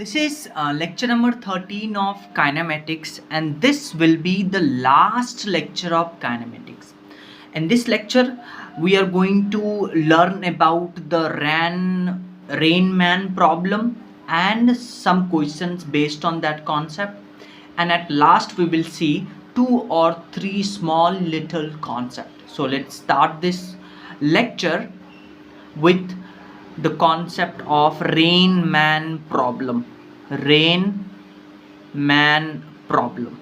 This is lecture number 13 of kinematics, and this will be the last lecture of kinematics. In this lecture, we are going to learn about the Rain-Man problem and some questions based on that concept. And at last, we will see 2 or 3 small little concepts. So let's start this lecture with the concept of Rain-Man problem. Rain-Man problem.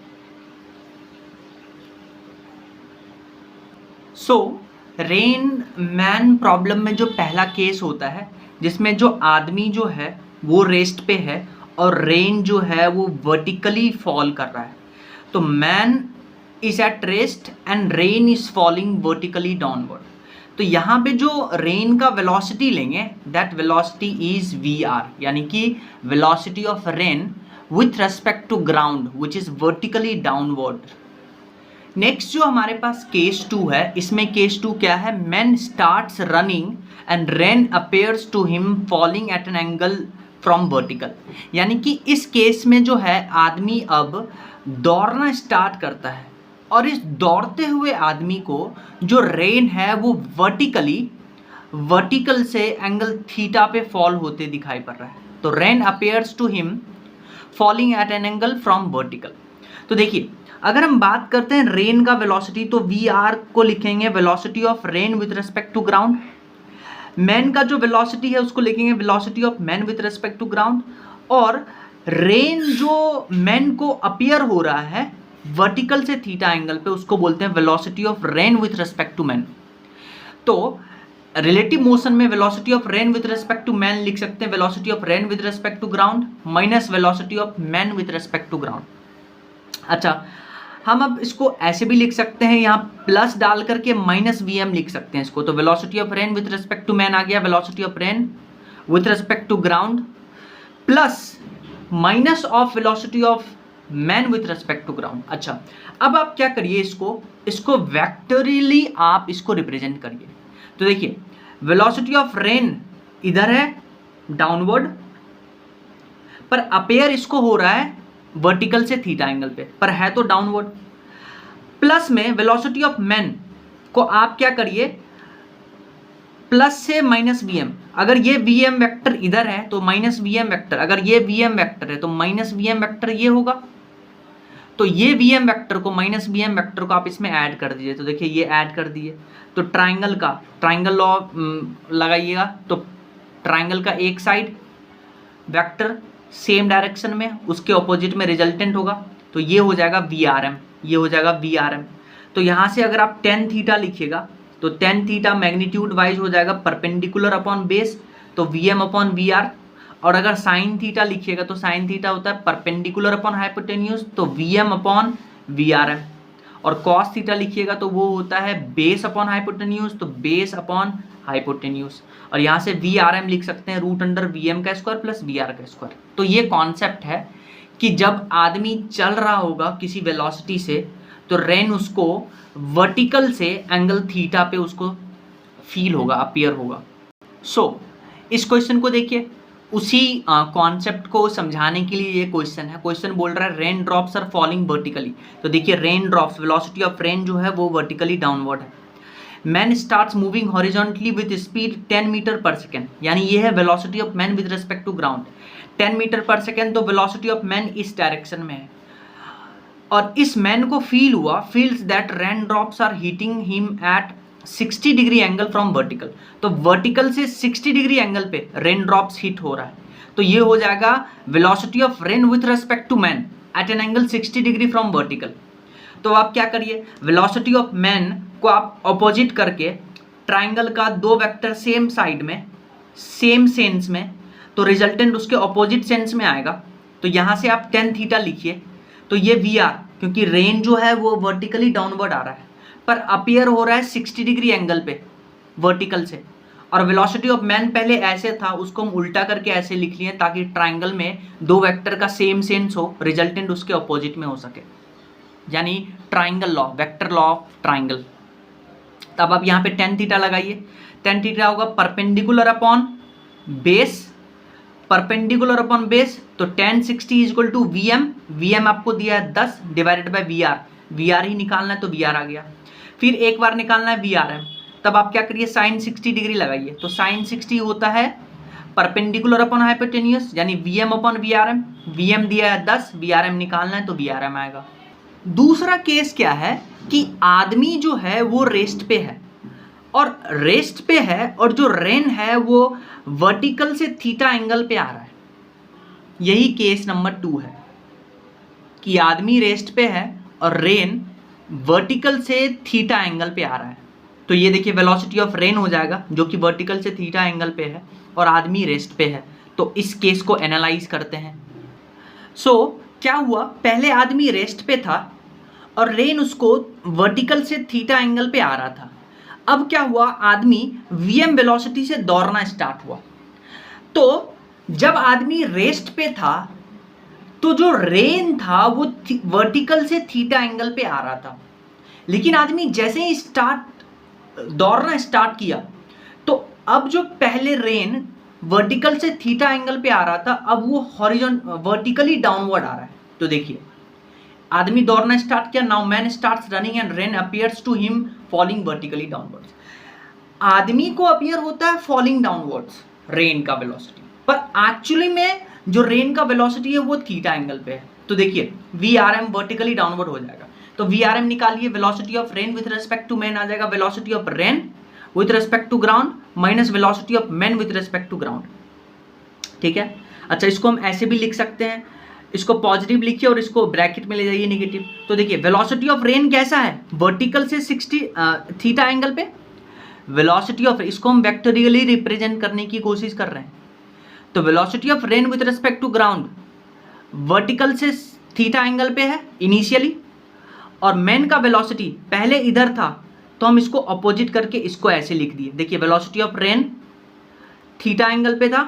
So rain-man problem में जो पहला case होता है जिसमें जो आदमी जो है वो रेस्ट पे है और रेन जो है वो वर्टिकली फॉल कर रहा है, तो man is at rest and rain is falling vertically downward. तो यहाँ पे जो रेन का वेलोसिटी लेंगे that velocity is V R, यानी कि velocity of rain with respect to ground which is vertically downward. Next जो हमारे पास केस 2 है, इसमें केस 2 क्या है? Man starts running and rain appears to him falling at an angle from vertical. यानी कि इस केस में जो है आदमी अब दौड़ना स्टार्ट करता है और इस दौड़ते हुए आदमी को जो रेन है वो वर्टिकल से एंगल थीटा पे फॉल होते दिखाई पड़ रहा है. तो rain appears to him falling at an angle from vertical. तो देखिए, अगर हम बात करते हैं रेन का वेलोसिटी तो वी आर को लिखेंगे velocity of rain with respect to ground. Man का जो वेलोसिटी है उसको लिखेंगे velocity of man with respect to ground. और रेन जो मैन को अपियर हो रहा है वर्टिकल से थीटा एंगल पे उसको बोलते हैं velocity of rain with respect to man. तो रिलेटिव मोशन में velocity of rain with respect to man लिख सकते हैं velocity of rain with respect to ground minus velocity of man with respect to ground. अच्छा, हम अब इसको ऐसे भी लिख सकते हैं, यहाँ प्लस डाल करके माइनस वी एम लिख सकते हैं इसको. तो velocity of rain with respect to man आ गया velocity of rain with respect to ground plus minus of velocity of man with respect to ground. अच्छा, अब आप क्या करिए, इसको वेक्टोरियली आप इसको रिप्रेजेंट करिए. तो देखिए, वेलोसिटी ऑफ रेन इधर है डाउनवर्ड, पर अपेयर इसको हो रहा है वर्टिकल से थीटा एंगल पे, पर है तो डाउनवर्ड. प्लस में वेलोसिटी ऑफ मैन को आप क्या करिए, प्लस से माइनस वी एम. अगर ये वी एम वैक्टर इधर है तो माइनस वी एम वैक्टर, अगर ये वी एम वैक्टर है तो माइनस वी एम वैक्टर ये होगा. तो ये वी एम वैक्टर को माइनस वी एम वैक्टर को आप इसमें ऐड कर दीजिए. तो देखिए ये ऐड कर दिए. तो ट्राइंगल लॉ लगाइएगा. तो ट्राइंगल का एक साइड वेक्टर सेम डायरेक्शन में, उसके ऑपोजिट में रिजल्टेंट होगा. तो ये हो जाएगा वी आर एम, ये हो जाएगा वी आर एम. तो यहाँ से अगर आप टेन थीटा लिखिएगा तो टेन थीटा मैग्नीट्यूड वाइज हो जाएगा परपेंडिकुलर अपॉन बेस, तो V M upon V R. और अगर साइन थीटा लिखिएगा तो साइन थीटा होता है परपेंडिकुलर अपॉन हाइपोटेन्यूज, तो V M upon V R M. और कॉस थीटा लिखिएगा तो वो होता है बेस अपॉन हाइपोटेन्यूज, तो बेस अपॉन हाइपोटेन्यूज. और यहाँ से वी आर एम लिख सकते हैं रूट अंडर वी एम का स्क्वायर प्लस वी आर का स्क्वायर. तो ये कॉन्सेप्ट है कि जब आदमी चल रहा होगा किसी वेलोसिटी से तो रेन उसको वर्टिकल से एंगल थीटा पे उसको फील होगा, अपीयर होगा. सो इस क्वेश्चन को देखिए, उसी कॉन्सेप्ट को समझाने के लिए ये क्वेश्चन है. क्वेश्चन बोल रहा है rain drops are falling vertically. तो देखिए rain drops velocity of rain जो है वो वर्टिकली डाउनवर्ड है. Man starts moving horizontally with speed 10 metre per second, यानी ये है velocity of man with respect to ground 10 metre per second. तो वेलोसिटी ऑफ मैन इस डायरेक्शन में है और इस मैन को feels that rain drops are hitting him at 60 degree angle from vertical. तो वर्टिकल से 60 डिग्री एंगल पे रेन ड्रॉप्स हिट हो रहा है. तो ये हो जाएगा velocity of rain with respect to man at an angle 60 degree from vertical. तो आप क्या करिए, वेलोसिटी ऑफ मैन को आप अपोजिट करके ट्राइंगल का दो वेक्टर सेम साइड में सेम सेंस में, तो रिजल्टेंट उसके अपोजिट सेंस में आएगा. तो यहाँ से आप टेन थीटा लिखिए. तो ये वी आर, क्योंकि रेन जो है वो वर्टिकली डाउनवर्ड आ रहा है पर अपियर हो रहा है 60 डिग्री एंगल पे वर्टिकल से. और वेलोसिटी ऑफ मैन पहले ऐसे था, उसको हम उल्टा करके ऐसे लिख लिए ताकि ट्राइंगल में दो वेक्टर का सेम सेंस हो, रिजल्टेंट उसके अपोजिट में हो सके, यानी triangle law, vector law of triangle. तब आप यहाँ पे टेन थीटा लगाइए. टेन थीटा होगा perpendicular upon base perpendicular upon base, तो tan 60 is equal to Vm, Vm आपको दिया है 10 डिवाइडेड बाय VR, VR ही निकालना है तो VR आ गया। फिर एक बार निकालना है VRM, तब आप क्या करिए sin 60 डिग्री लगाइए, तो sin 60 होता है परपेंडिकुलर अपॉन हाइपोटेन्यूस यानी Vm अपॉन VRM, Vm दिया है 10, VRM निकालना है तो VRM आएगा। दूसरा केस क्या है कि आदमी जो है वो रेस्ट पे है और जो रेन है वो वर्टिकल से थीटा एंगल पे आ रहा है। यही केस नंबर 2 है कि आदमी रेस्ट पे है और रेन वर्टिकल से थीटा एंगल पे आ रहा है। तो ये देखिए वेलोसिटी ऑफ रेन हो जाएगा जो कि वर्टिकल से थीटा एंगल पे है और आदमी रेस्ट पे है। तो इस केस को एनालाइज करते हैं। क्या हुआ, पहले आदमी रेस्ट पे था और रेन उसको वर्टिकल से थीटा एंगल पे आ रहा था। अब क्या हुआ, आदमी Vm वेलोसिटी से दौड़ना स्टार्ट हुआ। तो जब आदमी रेस्ट पे था तो जो रेन था वो वर्टिकल से थीटा एंगल पे आ रहा था, लेकिन आदमी जैसे ही दौड़ना स्टार्ट किया तो अब जो पहले रेन वर्टिकल से थीटा एंगल पे आ रहा था अब वो वर्टिकली डाउनवर्ड आ रहा है। तो देखिए आदमी दौड़ना स्टार्ट किया, now man starts running and rain appears to him falling vertically downwards. आदमी को अपीयर होता है फॉलिंग डाउनवर्ड्स रेन का वेलोसिटी, पर एक्चुअली में जो रेन का वेलोसिटी है वो थीटा एंगल पे है। तो देखिए VRM वर्टिकली डाउनवर्ड हो जाएगा, तो VRM निकालिए, velocity of rain with respect to man आ जाएगा velocity of rain with respect to ground minus velocity of man with respect to ground. ठीक है, अच्छा इसको हम ऐसे भी लिख सकते हैं, इसको पॉजिटिव लिखिए और इसको ब्रैकेट में ले जाइए नेगेटिव। तो देखिए वेलोसिटी ऑफ रेन कैसा है, वर्टिकल से 60 थीटा एंगल पे। वेलोसिटी ऑफ, इसको हम वेक्टोरियली रिप्रेजेंट करने की कोशिश कर रहे हैं, तो velocity of rain with respect to ground vertical से थीटा एंगल पे है इनिशियली, और मैन का वेलोसिटी पहले इधर था तो हम इसको अपोजिट करके इसको ऐसे लिख दिए। देखिए velocity of rain theta angle पे था,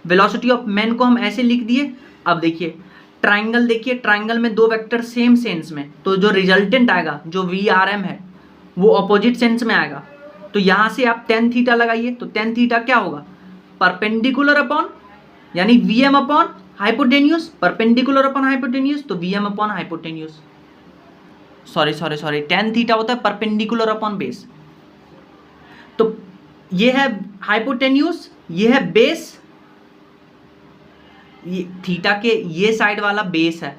वेलोसिटी ऑफ मैन को हम ऐसे लिख दिए। अब देखिए ट्राइंगल, देखिए ट्राइंगल में दो वेक्टर सेम सेंस में, तो जो रिजल्टेंट आएगा जो VRM है वो अपोजिट सेंस में आएगा। तो यहाँ से आप tan थीटा लगाइए, तो tan थीटा क्या होगा, परपेंडिकुलर अपॉन यानी Vm upon hypotenuse, perpendicular upon hypotenuse तो Vm upon hypotenuse, sorry tan theta होता है परपेंडिकुलर अपॉन बेस। तो ये है हाइपोटेन्यूस, ये है बेस, ये थीटा के ये साइड वाला बेस है,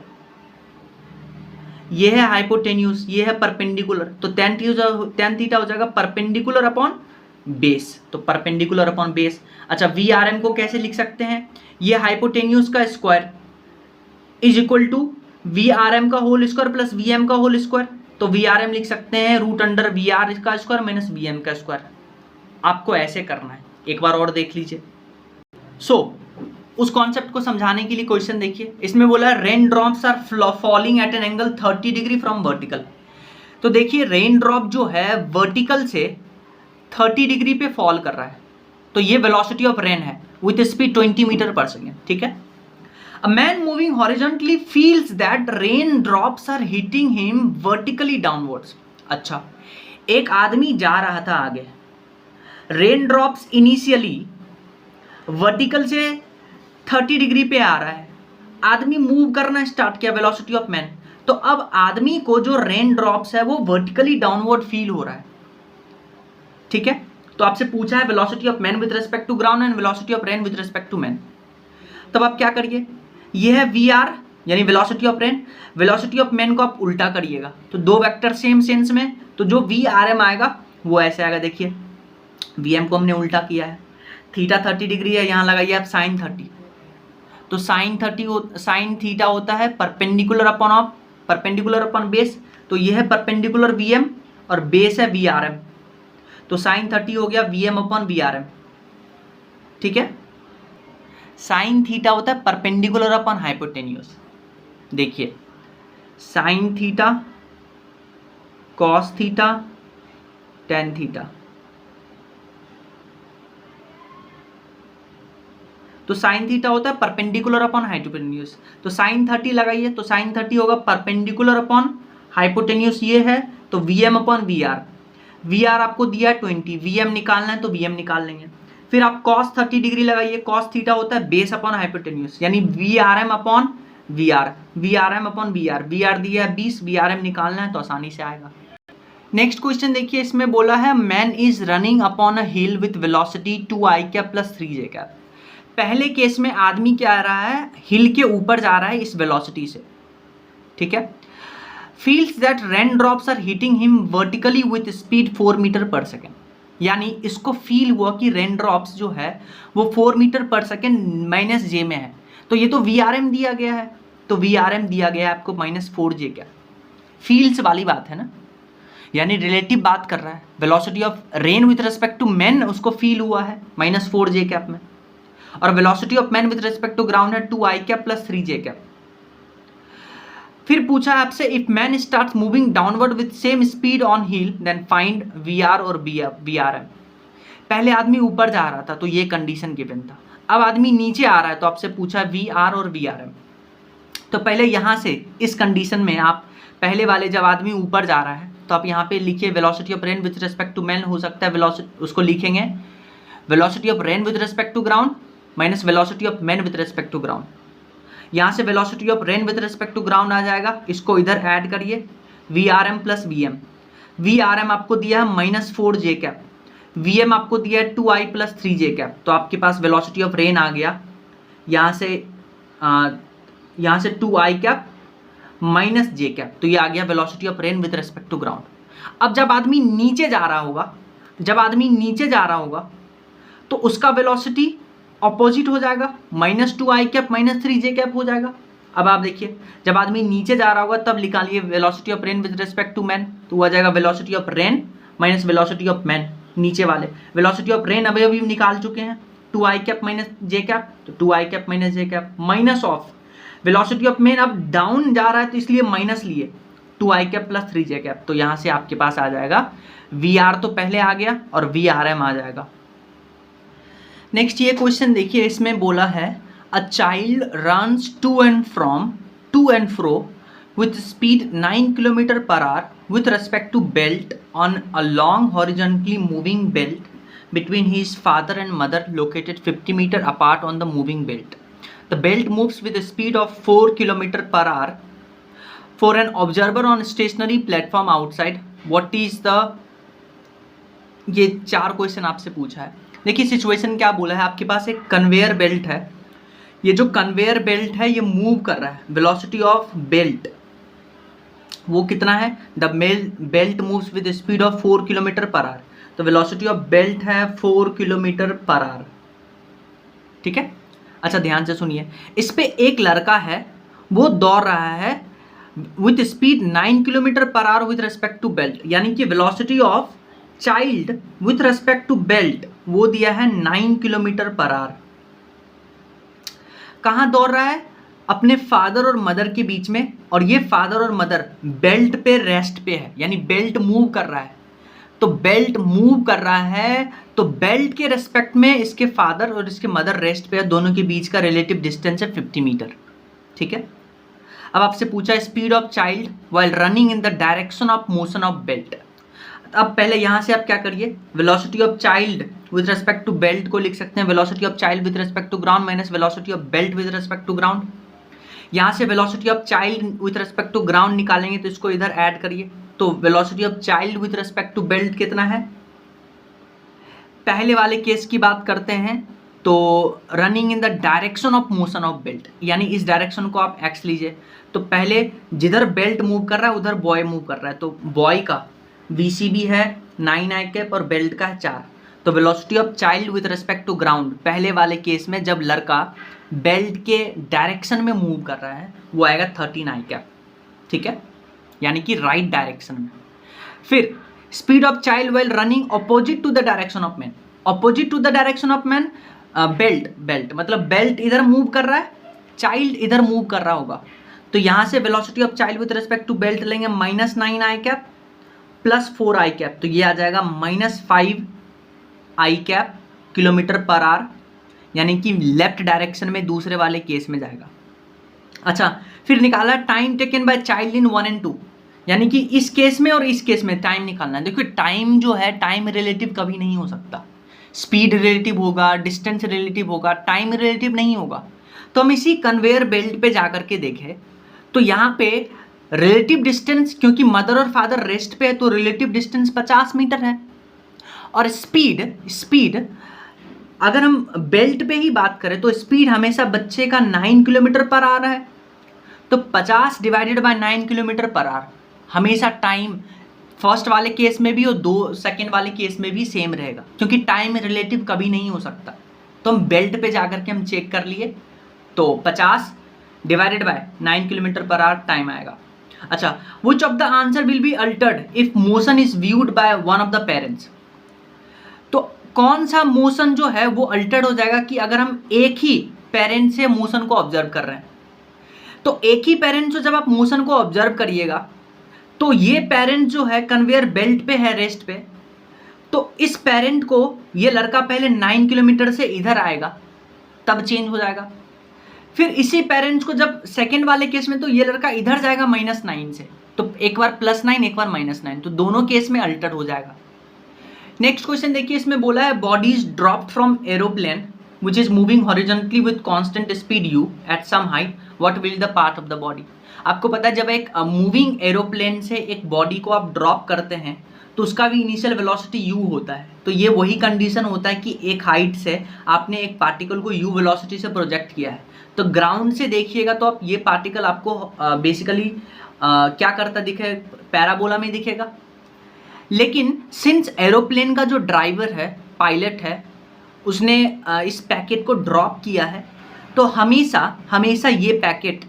ये है हाइपोटेन्यूस, ये है परपेंडिकुलर, तो tan थीटा हो जाएगा परपेंडिकुलर अपॉन बेस, तो परपेंडिकुलर अपॉन बेस। अच्छा VRM को कैसे लिख सकते हैं, ये हाइपोटेन्यूस का square is equal to VRM का होल स्क्वायर प्लस VM का होल स्क्वायर, तो VRM लिख सकते हैं रूट अंडर VR का स्क्वायर माइनस VM का स्क्वायर। आपको ऐसे करना है, एक बार और देख लीजिए। उस कॉन्सेप्ट को समझाने के लिए क्वेश्चन देखिए, इसमें बोला है rain drops are falling at an angle 30 degree from vertical. तो देखिए रेन ड्रॉप जो है वर्टिकल से 30 डिग्री पे फॉल कर रहा है, तो ये वेलोसिटी ऑफ रेन है with speed 20 metre per second. ठीक है, a man moving horizontally feels that rain drops are hitting him vertically downwards. अच्छा एक आदमी जा रहा था आगे, रेन ड्रॉप्स इनिशियली वर्टिकल से 30 डिग्री पे आ रहा है, आदमी मूव करना स्टार्ट किया वेलोसिटी ऑफ मैन, तो अब आदमी को जो रेन ड्रॉप्स है वो वर्टिकली डाउनवर्ड फील हो रहा है। ठीक है, तो आपसे पूछा है velocity of man with respect to ground and velocity of rain with respect to man, तब आप क्या करिए, ये है VR यानी velocity of rain, velocity of man को आप उल्टा करिएगा, तो दो वेक्टर सेम सेंस में, तो जो VRM आएगा वो ऐसे आएगा। देखिए VM को हमने उल्टा किया है, थीटा 30 डिग्री है, यहाँ लगाइए आप sin 30, तो sin थीटा होता है परपेंडिकुलर अपॉन बेस, तो ये है परपेंडिकुलर VM और बेस है VRM, तो sin 30 हो गया Vm अपॉन VRM। ठीक है, sin थीटा होता है परपेंडिकुलर अपॉन हाइपोटेन्यूस। देखिए sin theta cos theta tan theta, तो sin थीटा होता है परपेंडिकुलर अपॉन हाइपोटेन्यूस, तो sin 30 लगाइए, तो sin 30 होगा परपेंडिकुलर अपॉन हाइपोटेन्यूस, ये है तो Vm अपॉन VR, VR आपको दिया 20, Vm निकालना है तो Vm निकाल लेंगे। फिर आप cos 30 डिग्री लगाइए, cos थीटा होता है बेस अपॉन हाइपोटेन्यूज, यानी VRM upon VR, VRM upon VR, VR दिया है 20, VRM निकालना है तो आसानी से आएगा। नेक्स्ट क्वेश्चन देखिए, इसमें बोला है man is running upon a hill with velocity 2i cap plus 3j cap. पहले केस में आदमी क्या आ रहा है, हिल के ऊपर जा रहा है इस वेलोसिटी से, ठीक है। Feels that rain drops are hitting him vertically with speed 4 metre per second, यानी इसको फील हुआ कि रेन ड्रॉप्स जो है वो 4 मीटर पर सेकेंड माइनस जे में है, तो ये तो VRM दिया गया है, तो VRM दिया गया है आपको -4j क्या, फील्स वाली बात है ना, यानी रिलेटिव बात कर रहा है। Velocity of rain with respect to man उसको फील हुआ है -4j कैप में, और velocity of man with respect to ground है 2i cap plus 3j cap. फिर पूछा आपसे if man start moving downward with same speed on hill then find VR और VRM। पहले आदमी ऊपर जा रहा था तो ये कंडीशन गिवन था, अब आदमी नीचे आ रहा है तो आपसे पूछा VR और VRM। तो पहले यहाँ से इस कंडीशन में आप पहले वाले जब आदमी ऊपर जा रहा है तो आप यहाँ पे लिखिए velocity of rain with respect to man, हो सकता है वेलोसिटी उसको लिखेंगे velocity of rain with respect to ground minus velocity of man with respect to ground. यहाँ से velocity of rain with respect to ground आ जाएगा, इसको इधर ऐड करिए VRM प्लस VM। VRM आपको दिया है -4j कैप, VM आपको दिया है 2i प्लस 3j कैप, तो आपके पास वेलोसिटी ऑफ रेन आ गया यहाँ से 2i cap minus j cap, तो ये आ गया velocity of rain with respect to ground. अब जब आदमी नीचे जा रहा होगा तो उसका वेलोसिटी ऑपोजिट हो जाएगा, -2i cap minus 3j cap हो जाएगा। अब आप देखिए जब आदमी नीचे जा रहा होगा तब निकालिए velocity of rain with respect to man, तो वो आ जाएगा velocity of rain minus velocity of man. नीचे वाले वेलोसिटी ऑफ रेन अभी निकाल चुके हैं 2i cap minus j cap, तो 2i cap minus j cap minus of velocity of man अब डाउन जा रहा है तो इसलिए माइनस लिए 2i cap plus 3j cap, तो यहाँ से आपके पास आ जाएगा VR तो पहले आ गया और VRM आ जाएगा। नेक्स्ट ये क्वेश्चन देखिए, इसमें बोला है a child runs to and fro with speed 9 kilometre per hour with respect to belt on a long horizontally moving belt between his father and mother located 50 meter apart on the moving belt. The belt moves with a speed of 4 km per hour. For an observer on stationary platform outside, what is the, ये 4 question आपसे पूछा है। देखिए situation क्या बोला है, आपके पास एक कन्वेयर बेल्ट है, ये जो कन्वेयर बेल्ट है ये मूव कर रहा है, वेलोसिटी ऑफ बेल्ट वो कितना है, the belt moves with speed of 4 kilometre per our, तो वेलोसिटी ऑफ बेल्ट है 4 किलोमीटर पर आवर, ठीक है। अच्छा ध्यान से सुनिए, इस पे एक लड़का है वो दौड़ रहा है with speed 9 kilometre per hour with respect to belt, यानी कि velocity of child with respect to belt वो दिया है 9 किलोमीटर पर आवर। कहाँ दौड़ रहा है, अपने फादर और मदर के बीच में, और ये फादर और मदर बेल्ट पे रेस्ट पे है, यानी बेल्ट मूव कर रहा है, तो बेल्ट मूव कर रहा है तो बेल्ट के रेस्पेक्ट में इसके फादर और इसके मदर रेस्ट पे है, दोनों के बीच का रिलेटिव डिस्टेंस है 50 मीटर, ठीक है। अब आपसे पूछा speed of child while running in the direction of motion of belt. अब पहले यहाँ से आप क्या करिए, velocity of child with respect to belt को लिख सकते हैं velocity of child with respect to ground minus velocity of belt with respect to ground. यहाँ से velocity of child with respect to ground निकालेंगे तो इसको इधर ऐड करिए, तो velocity of child with respect to belt कितना है। पहले वाले केस की बात करते हैं तो running in the direction of motion of belt, यानी इस डायरेक्शन को आप एक्स लीजिए, तो पहले जिधर बेल्ट मूव कर रहा है उधर बॉय मूव कर रहा है, तो बॉय का VCB है 9i कैप और बेल्ट का है 4, तो velocity of child with respect to ground पहले वाले केस में जब लड़का बेल्ट के डायरेक्शन में मूव कर रहा है वो आएगा 13i कैप, ठीक है, यानी कि राइट डायरेक्शन में। फिर speed of child while running opposite to the direction of man, opposite to the direction of man belt मतलब बेल्ट इधर मूव कर रहा है, चाइल्ड इधर मूव कर रहा होगा, तो यहाँ से velocity of child with respect to belt लेंगे -9i cap plus 4i cap, तो ये आ जाएगा -5i cap kilometre per our, यानी कि लेफ्ट डायरेक्शन में दूसरे वाले केस में जाएगा। अच्छा फिर निकाला time taken by child in 1 and 2, यानी कि इस केस में और इस केस में टाइम निकालना है। देखिए टाइम जो है टाइम रिलेटिव कभी नहीं हो सकता, स्पीड रिलेटिव होगा, डिस्टेंस रिलेटिव होगा, टाइम रिलेटिव नहीं होगा। तो हम इसी कन्वेयर बेल्ट पे जा करके देखें तो यहाँ पे रिलेटिव डिस्टेंस, क्योंकि मदर और फादर रेस्ट पे है तो रिलेटिव डिस्टेंस 50 मीटर है। और स्पीड अगर हम बेल्ट पे ही बात करें तो स्पीड हमेशा बच्चे का 9 किलोमीटर पर आवर है, तो 50 divided by 9 kilometre per our. हमेशा टाइम फर्स्ट वाले केस में भी और 2 सेकेंड वाले केस में भी सेम रहेगा, क्योंकि टाइम रिलेटिव कभी नहीं हो सकता। तो हम बेल्ट पे जाकर के हम चेक कर लिए तो 50 divided by 9 kilometre per our time आएगा। अच्छा, which of the answer will be altered if motion is viewed by one of the parents. तो कौन सा मोशन जो है वो अल्टर्ड हो जाएगा कि अगर हम एक ही पेरेंट से मोशन को ऑब्जर्व कर रहे हैं। तो एक ही पेरेंट से जब आप मोशन को ऑब्जर्व करिएगा तो ये पेरेंट जो है कन्वेयर बेल्ट पे है, रेस्ट पे, तो इस पेरेंट को ये लड़का पहले 9 किलोमीटर से इधर आएगा तब चेंज हो जाएगा। फिर इसी पेरेंट्स को जब सेकेंड वाले केस में तो ये लड़का इधर जाएगा -9 से, तो एक बार +9 एक बार -9, तो दोनों केस में अल्टर हो जाएगा। नेक्स्ट क्वेश्चन देखिए, इसमें बोला है bodies dropped from aeroplane which is moving horizontally with constant speed u at some height, what will the part of the body. आपको पता है जब एक मूविंग एरोप्लेन से एक बॉडी को आप ड्रॉप करते हैं तो उसका भी इनिशियल वेलोसिटी u होता है। तो ये वही कंडीशन होता है कि एक हाइट से आपने एक पार्टिकल को u वेलोसिटी से प्रोजेक्ट किया है, तो ग्राउंड से देखिएगा तो आप ये पार्टिकल आपको बेसिकली क्या करता दिखेगा, पैराबोला में दिखेगा। लेकिन सिंस एरोप्लेन का जो ड्राइवर है, पायलट है, उसने इस पैकेट को ड्रॉप किया है, तो हमेशा ये पैकेट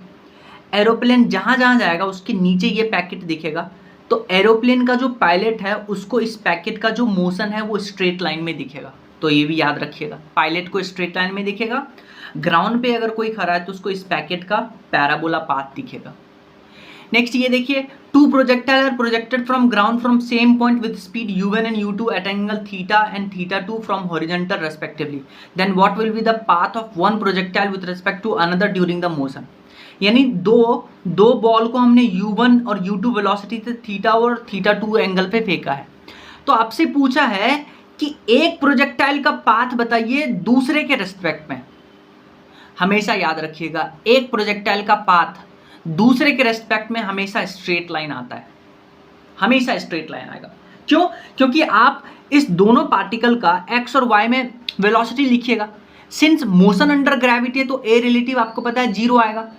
एरोप्लेन जहाँ जहाँ जाएगा उसके नीचे ये पैकेट दिखेगा। तो एरोप्लेन का जो पायलट है उसको इस पैकेट का जो मोशन है वो स्ट्रेट लाइन में दिखेगा। तो ये भी याद रखिएगा, पायलट को स्ट्रेट लाइन में दिखेगा, ग्राउंड पे अगर कोई खड़ा है तो उसको इस पैकेट का पैराबोला पाथ दिखेगा। नेक्स्ट ये देखिए, 2 projectile are projected from ground from same point with speed u1 and u2 at angle theta and theta two from horizontal respectively, then what will be the path of one projectile with respect to another during the motion. यानी दो ball को हमने u1 और u2 velocity से theta और थीटा2 angle पे फेंका है। तो आपसे पूछा है कि एक प्रोजेक्टाइल का पाथ बताइए दूसरे के रेस्पेक्ट में। हमेशा याद रखिएगा, एक प्रोजेक्टाइल का पाथ दूसरे के रेस्पेक्ट में हमेशा स्ट्रेट लाइन आता है, हमेशा स्ट्रेट लाइन आएगा। क्यों? क्योंकि आप इस दोनों पार्टिकल का x और y में वेलोसिटी लिखिएगा। सिंस मोशन अंडर ग्रेविटी है तो a रिलेटिव आपको पता है 0 आएगा,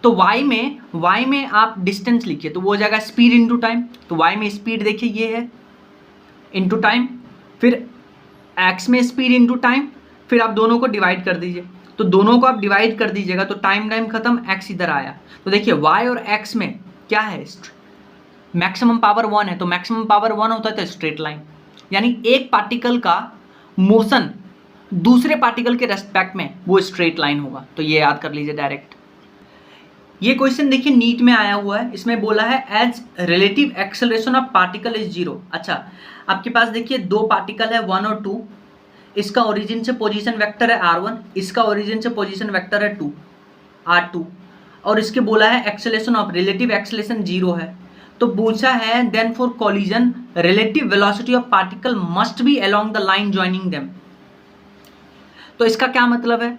तो y में आप डिस्टेंस लिखिए तो वो हो जाएगा स्पीड इंटू टाइम। तो y में स्पीड देखिए ये है इंटू टाइम, फिर x में स्पीड इंटू टाइम, फिर आप दोनों को डिवाइड कर दीजिए। तो दोनों को आप डिवाइड कर दीजिएगा तो टाइम खत्म, x इधर आया। तो देखिए y और x में क्या है, मैक्सिमम पावर 1 है, तो मैक्सिमम पावर 1 होता है तो स्ट्रेट लाइन। यानी एक पार्टिकल का मोशन दूसरे पार्टिकल के रेस्पेक्ट में वो स्ट्रेट लाइन होगा। तो ये याद कर लीजिए डायरेक्ट। ये क्वेश्चन देखिए नीट में आया हुआ है, इसमें बोला है as relative acceleration of particle is 0। अच्छा, आपके पास देखिए 2 पार्टिकल है 1 और 2, इसका ओरिजिन से पोजीशन वेक्टर है r1, इसका ओरिजिन से पोजीशन वेक्टर है 2 r2, और इसके बोला है एक्सेलरेशन ऑफ रिलेटिव एक्सेलरेशन 0 है। तो पूछा है then for collision relative velocity of particle must be along the line joining them. तो इसका क्या मतलब है,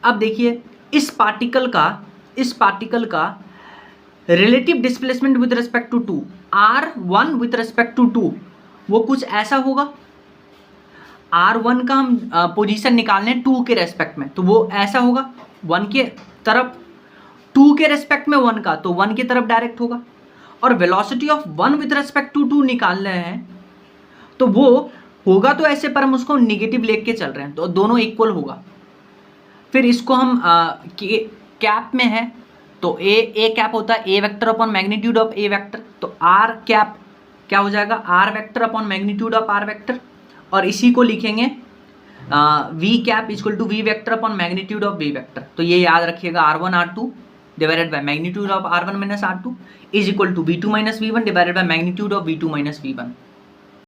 अब देखिए इस पार्टिकल का relative displacement with respect to 2, r1 with respect to 2, वो कुछ ऐसा होगा। r1 का हम पोजीशन निकालने 2 के रेस्पेक्ट में, तो वो ऐसा होगा 1 के तरफ, 2 के रेस्पेक्ट में 1 का, तो 1 की तरफ डायरेक्ट होगा। और velocity of 1 with respect to 2 निकाल रहे हैं तो वो होगा तो ऐसे, पर हम उसको निगेटिव लेके चल रहे हैं तो दोनों इक्वल होगा। फिर इसको हम कैप में है तो ए कैप होता है A vector upon magnitude of A vector, तो आर कैप क्या हो जाएगा, R vector upon magnitude of R vector, और इसी को लिखेंगे V cap equal to V vector upon magnitude of V vector. तो ये याद रखिएगा, r1 r2 divided by magnitude of r1 minus r2 is equal to v2 minus v1 divided by magnitude of v2 minus v1।